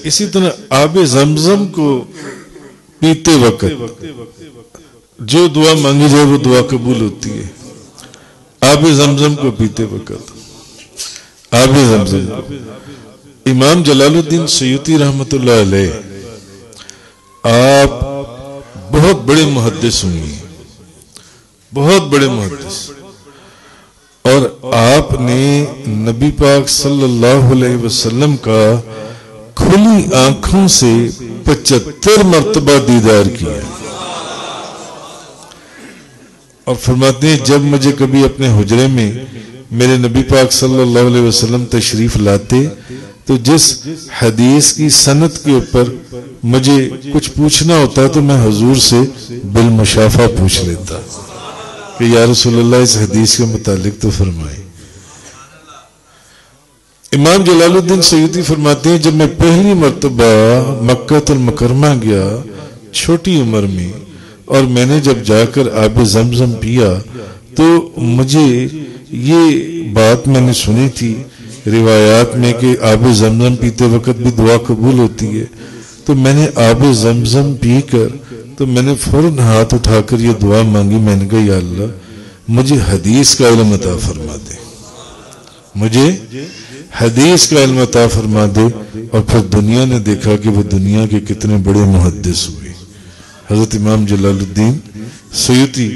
اسی طرح آب زمزم کو پیتے وقت جو دعا مانگی جائے وہ دعا قبول ہوتی ہے. آب زمزم کو پیتے وقت آب زمزم کو. امام جلال الدین سیوطی رحمت اللہ علیہ آپ بہت بڑے محدث ہوئے، بہت بڑے محدث، اور آپ نے نبی پاک صلی اللہ علیہ وسلم کا کھلی آنکھوں سے 75 مرتبہ دیدار کیا. اور فرماتے ہیں جب مجھے کبھی اپنے حجرے میں میرے نبی پاک صلی اللہ علیہ وسلم تشریف لاتے تو جس حدیث کی سند کے اوپر مجھے کچھ پوچھنا ہوتا تو میں حضور سے بالمشافہ پوچھ لیتا کہ یا رسول اللہ اس حدیث کے متعلق تو فرمائیں. امام جلال الدین سیوطی فرماتے ہیں جب میں پہلی مرتبہ مکہ المکرمہ گیا چھوٹی عمر میں، اور میں نے جب جا کر آب زمزم پیا تو مجھے یہ بات میں نے سنی تھی روایات میں کہ آب زمزم پیتے وقت بھی دعا قبول ہوتی ہے، تو میں نے آب زمزم پی کر تو میں نے فوراً ہاتھ اٹھا کر یہ دعا مانگی. میں نے کہا یا اللہ مجھے حدیث کا علم عطا فرما دے، مجھے حدیث کا علم عطا فرما دے. اور پھر دنیا نے دیکھا کہ وہ دنیا کے کتنے بڑے محدث ہوئے. حضرت امام جلال الدین سیوطی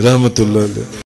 رحمت اللہ علیہ